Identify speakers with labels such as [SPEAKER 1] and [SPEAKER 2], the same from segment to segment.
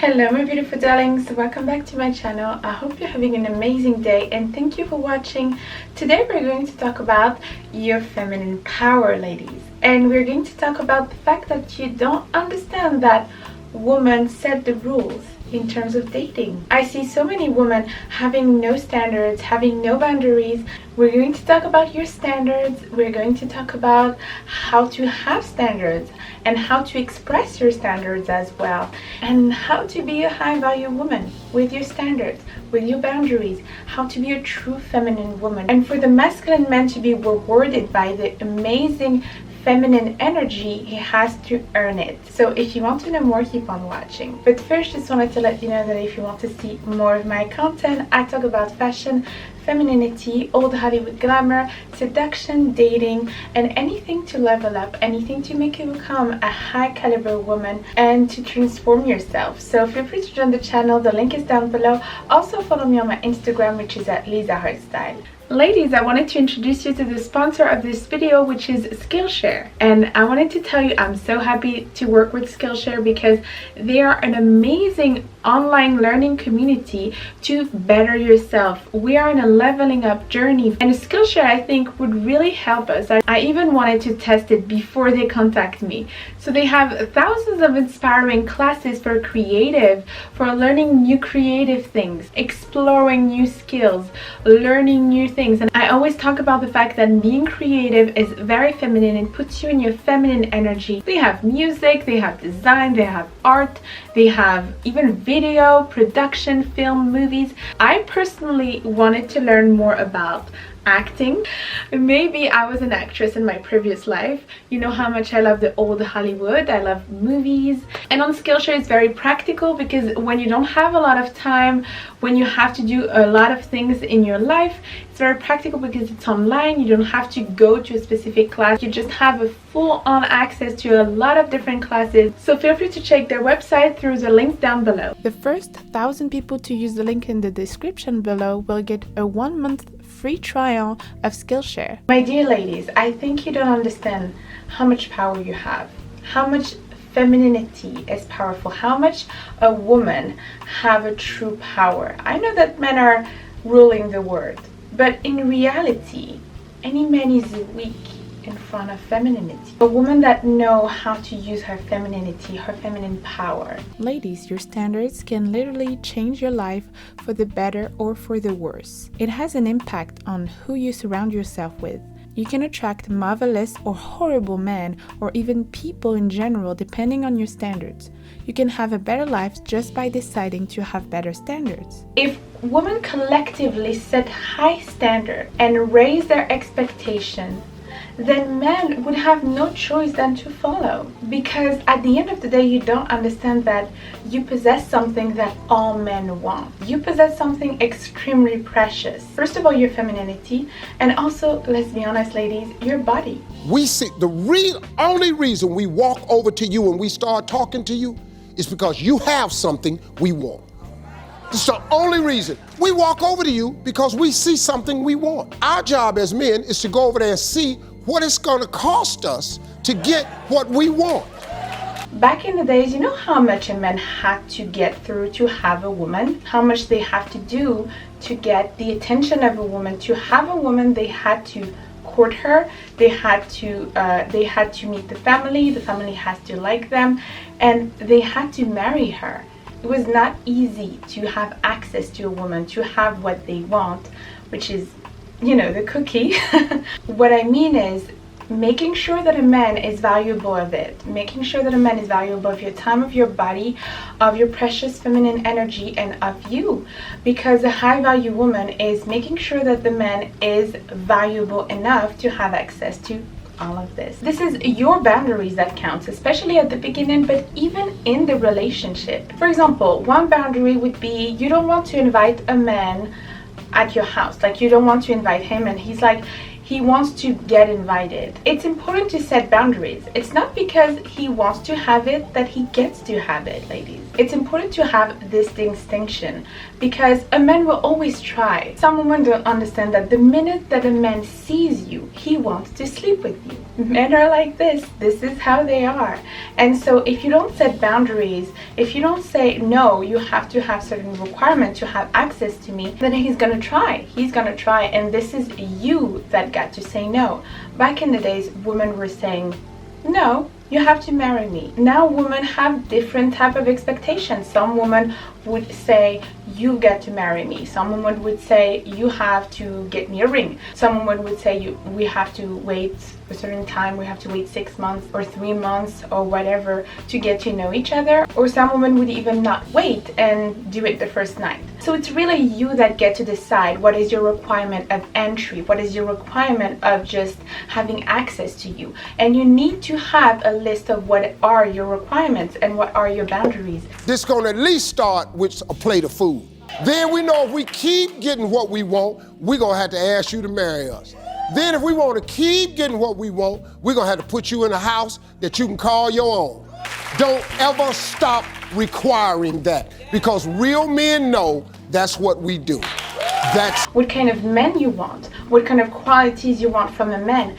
[SPEAKER 1] Hello my beautiful darlings, welcome back to my channel. I hope you're having an amazing day and thank you for watching. Today we're going to talk about your feminine power, ladies, and we're going to talk about the fact that you don't understand that women set the rules in terms of dating. I see so many women having no standards, having no boundaries. We're going to talk about your standards. We're going to talk about how to have standards and how to express your standards as well, and how to be a high value woman with your standards, with your boundaries, how to be a true feminine woman, and for the masculine man to be rewarded by the amazing feminine energy, he has to earn it. So if you want to know more, keep on watching. But first, just wanted to let you know that if you want to see more of my content, I talk about fashion, femininity, old Hollywood glamour, seduction, dating, and anything to level up, anything to make you become a high caliber woman and to transform yourself. So feel free to join the channel, the link is down below. Also follow me on my Instagram, which is at Lisa Heartstyle. Ladies, I wanted to introduce you to the sponsor of this video, which is Skillshare. And I wanted to tell you I'm so happy to work with Skillshare because they are an amazing online learning community to better yourself. We are in a leveling up journey, and Skillshare I think would really help us. I even wanted to test it before they contact me. So they have thousands of inspiring classes for creative, for learning new creative things, exploring new skills, learning new things. And I always talk about the fact that being creative is very feminine and puts you in your feminine energy. They have music, they have design, they have art, they have even video, production, film, movies. I personally wanted to learn more about acting. Maybe I was an actress in my previous life. You know how much I love the old Hollywood. I love movies. And on Skillshare it's very practical because when you don't have a lot of time, when you have to do a lot of things in your life, it's very practical because it's online. You don't have to go to a specific class. You just have a full-on access to a lot of different classes. So feel free to check their website through the link down below. The first 1,000 people to use the link in the description below will get a 1-month free trial of Skillshare. My dear ladies, I think you don't understand how much power you have, how much femininity is powerful, how much a woman have a true power. I know that men are ruling the world, but in reality, any man is weak in front of femininity. A woman that know how to use her femininity, her feminine power. Ladies, your standards can literally change your life for the better or for the worse. It has an impact on who you surround yourself with. You can attract marvelous or horrible men, or even people in general, depending on your standards. You can have a better life just by deciding to have better standards. If women collectively set high standards and raise their expectations, then men would have no choice than to follow, because at the end of the day you don't understand that you possess something that all men want. You possess something extremely precious. First of all, your femininity, and also, let's be honest ladies, your body.
[SPEAKER 2] We see only reason we walk over to you and we start talking to you is because you have something we want. It's the only reason. We walk over to you because we see something we want. Our job as men is to go over there and see what it's going to cost us to get what we want.
[SPEAKER 1] Back in the days, you know how much a man had to get through to have a woman? How much they have to do to get the attention of a woman? To have a woman, they had to court her, they had to meet the family has to like them, and they had to marry her. It was not easy to have access to a woman, to have what they want, which is, you know, the cookie. What I mean is making sure that a man is valuable of it, making sure that a man is valuable of your time, of your body, of your precious feminine energy, and of you. Because a high value woman is making sure that the man is valuable enough to have access to all of this. This is your boundaries that counts, especially at the beginning, but even in the relationship. For example, one boundary would be you don't want to invite a man at your house. Like, you don't want to invite him and he's like, he wants to get invited. It's important to set boundaries. It's not because he wants to have it that he gets to have it, ladies. It's important to have this distinction because a man will always try. Some women don't understand that the minute that a man sees you, he wants to sleep with you. Men are like this. This is how they are. And so if you don't set boundaries, if you don't say, no, you have to have certain requirements to have access to me, then he's gonna try. He's gonna try. And this is you that got to say no. Back in the days, women were saying, no, you have to marry me. Now women have different type of expectations. Some women would say, you get to marry me. Some women would say, you have to get me a ring. Some women would say, we have to wait a certain time. We have to wait 6 months or 3 months or whatever to get to know each other. Or some women would even not wait and do it the first night. So it's really you that get to decide what is your requirement of entry, what is your requirement of just having access to you. And you need to have a list of what are your requirements and what are your boundaries.
[SPEAKER 2] This is gonna at least start with a plate of food. Then we know if we keep getting what we want, we're gonna have to ask you to marry us. Then if we wanna keep getting what we want, we're gonna have to put you in a house that you can call your own. Don't ever stop requiring that because real men know that's what we do. That's
[SPEAKER 1] what kind of men you want, what kind of qualities you want from a man.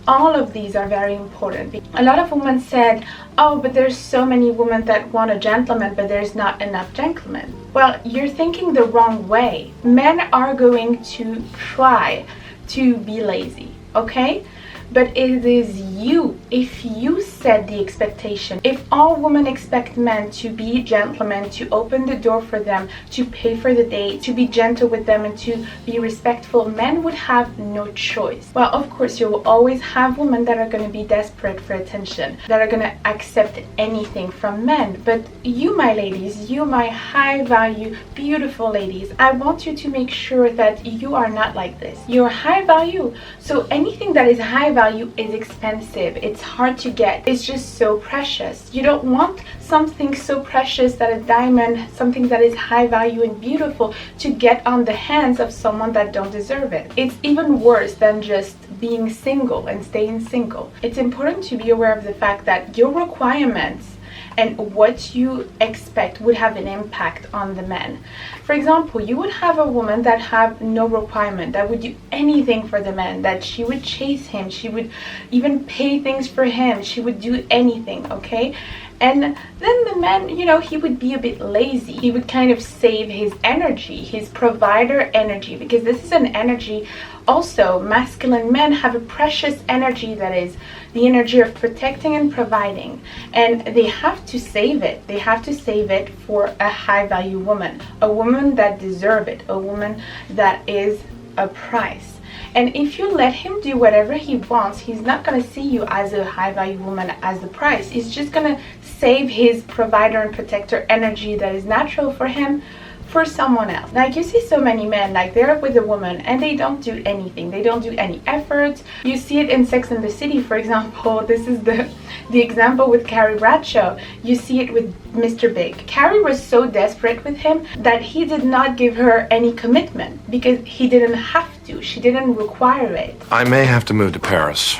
[SPEAKER 1] All of these are very important. A lot of women said, oh, but there's so many women that want a gentleman, but there's not enough gentlemen. Well, you're thinking the wrong way. Men are going to try to be lazy, okay? But it is you. If you set the expectation, if all women expect men to be gentlemen, to open the door for them, to pay for the date, to be gentle with them and to be respectful, men would have no choice. Well, of course, you will always have women that are going to be desperate for attention, that are going to accept anything from men. But you, my ladies, you, my high value, beautiful ladies, I want you to make sure that you are not like this. You're high value. So anything that is high value is expensive. It's hard to get. It's just so precious. You don't want something so precious that a diamond, something that is high value and beautiful, to get on the hands of someone that don't deserve it. It's even worse than just being single and staying single. It's important to be aware of the fact that your requirements and what you expect would have an impact on the men. For example, you would have a woman that have no requirement, that would do anything for the man, that she would chase him, she would even pay things for him, she would do anything, okay? And then the man, he would be a bit lazy. He would kind of save his energy, his provider energy, because this is an energy. Also, masculine men have a precious energy that is the energy of protecting and providing. And they have to save it. They have to save it for a high value woman, a woman that deserves it, a woman that is a price. And if you let him do whatever he wants, he's not going to see you as a high value woman, as the price. He's just going to save his provider and protector energy that is natural for him for someone else. Like, you see so many men, like, they're with a woman and they don't do anything. They don't do any efforts. You see it in Sex and the City, for example. This is the example with Carrie Bradshaw. You see it with Mr. Big. Carrie was so desperate with him that he did not give her any commitment because he didn't have to. She didn't require it.
[SPEAKER 3] I may have to move to Paris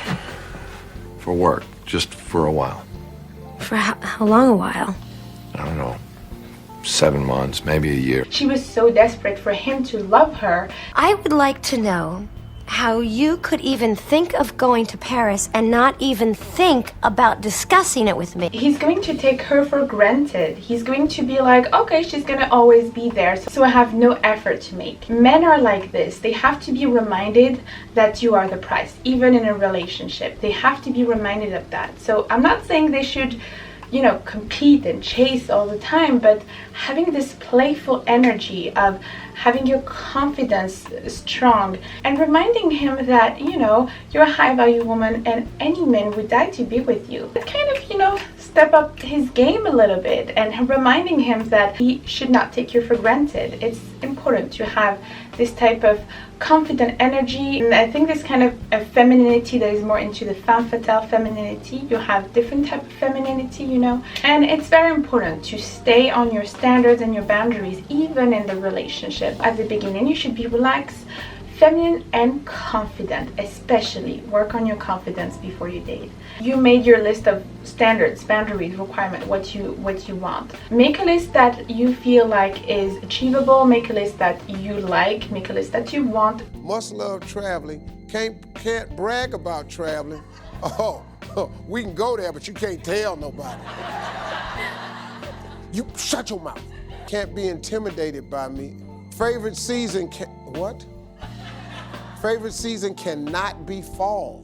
[SPEAKER 3] for work, just for a while.
[SPEAKER 4] For how long a while?
[SPEAKER 3] I don't know. 7 months, maybe a year.
[SPEAKER 1] She was so desperate for him to love her.
[SPEAKER 4] I would like to know how you could even think of going to Paris and not even think about discussing it with me.
[SPEAKER 1] He's going to take her for granted. He's going to be like, okay, she's gonna always be there, so I have no effort to make. Men are like this. They have to be reminded that you are the price, even in a relationship. They have to be reminded of that. So I'm not saying they should compete and chase all the time, but having this playful energy of having your confidence strong and reminding him that, you're a high value woman and any man would die to be with you. It kind of, step up his game a little bit and reminding him that he should not take you for granted. It's important to have this type of confident energy. And I think this kind of a femininity that is more into the femme fatale femininity. You have different type of femininity, and it's very important to stay on your standards and your boundaries even in the relationship. At the beginning, you should be relaxed, feminine and confident. Especially work on your confidence before you date. You made your list of standards, boundaries, requirements, what you want. Make a list that you feel like is achievable. Make a list that you like. Make a list that you want.
[SPEAKER 2] Must love traveling. Can't brag about traveling. Oh, we can go there, but you can't tell nobody. You shut your mouth. Can't be intimidated by me. Favorite season what? Favorite season cannot be fall.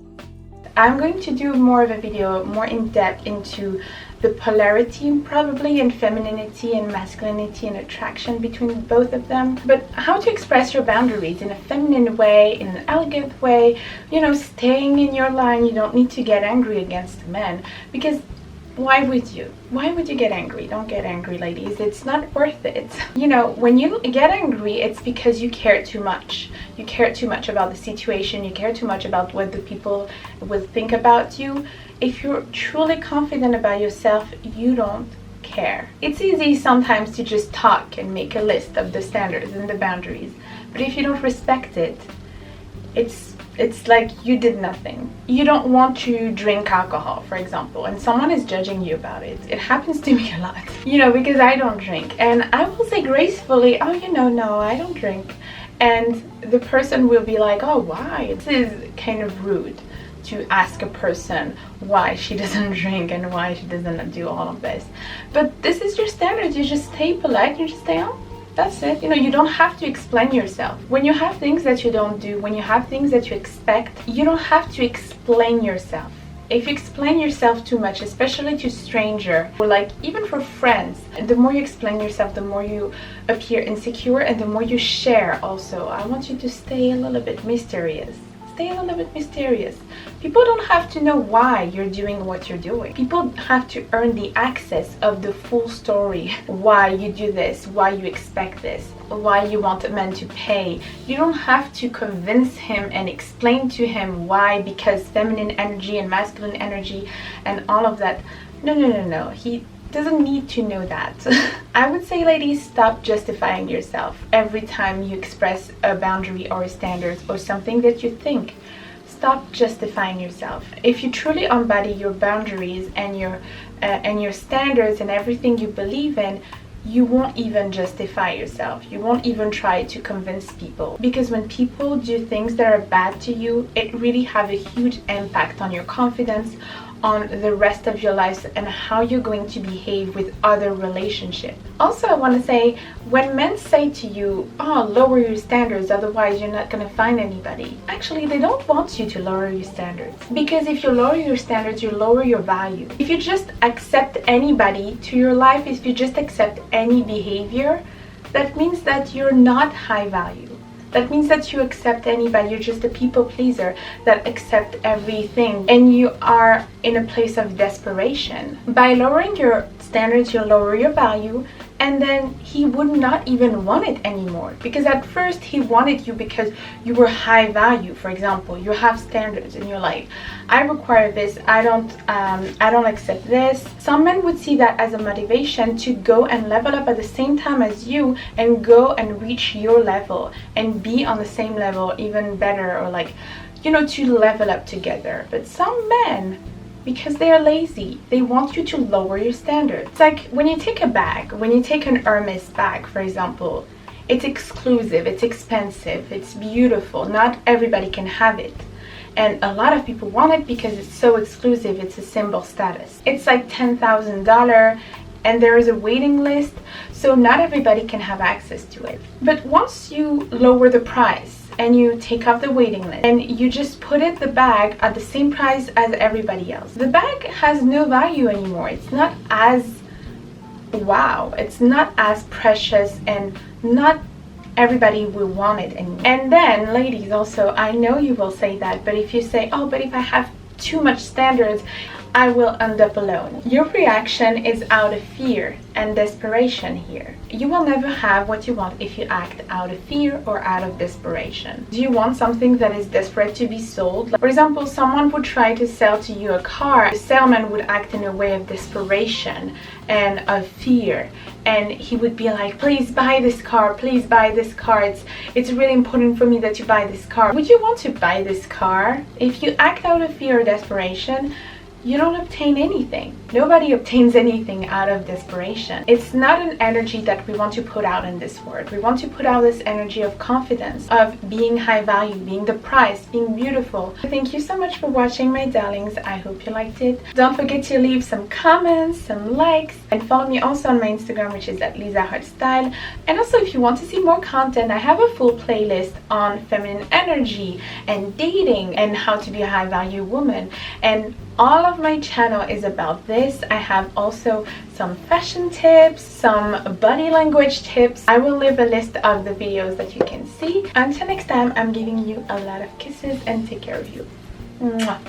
[SPEAKER 1] I'm going to do more of a video more in depth into the polarity probably in femininity and masculinity and attraction between both of them, but how to express your boundaries in a feminine way, in an elegant way, you know, staying in your line. You don't need to get angry against men, because why would you? Why would you get angry? Don't get angry, ladies. It's not worth it. You know, when you get angry, it's because you care too much. You care too much about the situation. You care too much about what the people will think about you. If you're truly confident about yourself, you don't care. It's easy sometimes to just talk and make a list of the standards and the boundaries. But if you don't respect it, it's like you did nothing. You don't want to drink alcohol, for example, and someone is judging you about it. It happens to me a lot, you know, because I don't drink. And I will say gracefully, oh, you know, no, I don't drink. And the person will be like, oh, why? This is kind of rude to ask a person why she doesn't drink and why she doesn't do all of this. But this is your standard. You just stay polite. You just stay on. That's it. You know, you don't have to explain yourself. When you have things that you don't do, when you have things that you expect, you don't have to explain yourself. If you explain yourself too much, especially to stranger, or like even for friends, the more you explain yourself, the more you appear insecure, and the more you share also. I want you to stay a little bit mysterious. Stay a little bit mysterious. People don't have to know why you're doing what you're doing. People have to earn the access of the full story. Why you do this, why you expect this, why you want a man to pay. You don't have to convince him and explain to him why, because feminine energy and masculine energy and all of that. No. He doesn't need to know that. I would say, ladies, stop justifying yourself every time you express a boundary or a standard or something that you think. Stop justifying yourself. If you truly embody your boundaries and your standards and everything you believe in, you won't even justify yourself. You won't even try to convince people. Because when people do things that are bad to you, it really have a huge impact on your confidence, on the rest of your life, and how you're going to behave with other relationships. Also, I want to say, when men say to you, oh, lower your standards, otherwise you're not going to find anybody. Actually, they don't want you to lower your standards. Because if you lower your standards, you lower your value. If you just accept anybody to your life, if you just accept any behavior, that means that you're not high value. That means that you accept anybody. You're just a people pleaser that accept everything, and you are in a place of desperation. By lowering your standards, you lower your value, and then he would not even want it anymore. Because at first he wanted you because you were high value. For example, you have standards in your life. I require this. I don't accept this. Some men would see that as a motivation to go and level up at the same time as you, and go and reach your level and be on the same level, even better, or like, you know, to level up together. But some men, because they are lazy, they want you to lower your standards. It's like when you take a bag, when you take an Hermes bag, for example, it's exclusive, it's expensive, it's beautiful. Not everybody can have it. And a lot of people want it because it's so exclusive, it's a symbol status. It's like $10,000 and there is a waiting list, so not everybody can have access to it. But once you lower the price, and you take off the waiting list and you just put the bag at the same price as everybody else, the bag has no value anymore. It's not as wow, it's not as precious, and not everybody will want it anymore. And then, ladies, also, I know you will say that, but if you say, oh, but if I have too much standards, I will end up alone. Your reaction is out of fear and desperation here. You will never have what you want if you act out of fear or out of desperation. Do you want something that is desperate to be sold? For example, someone would try to sell to you a car. The salesman would act in a way of desperation and of fear, and he would be like, please buy this car, please buy this car, it's really important for me that you buy this car. Would you want to buy this car? If you act out of fear or desperation, you don't obtain anything. Nobody obtains anything out of desperation. It's not an energy that we want to put out in this world. We want to put out this energy of confidence, of being high value, being the prize, being beautiful. Thank you so much for watching, my darlings. I hope you liked it. Don't forget to leave some comments, some likes, and follow me also on my Instagram, which is at Lisa Heartstyle. And also, if you want to see more content, I have a full playlist on feminine energy and dating and how to be a high value woman. And all of my channel is about this. I have also some fashion tips, some body language tips. I will leave a list of the videos that you can see. Until next time, I'm giving you a lot of kisses and take care of you. Mwah.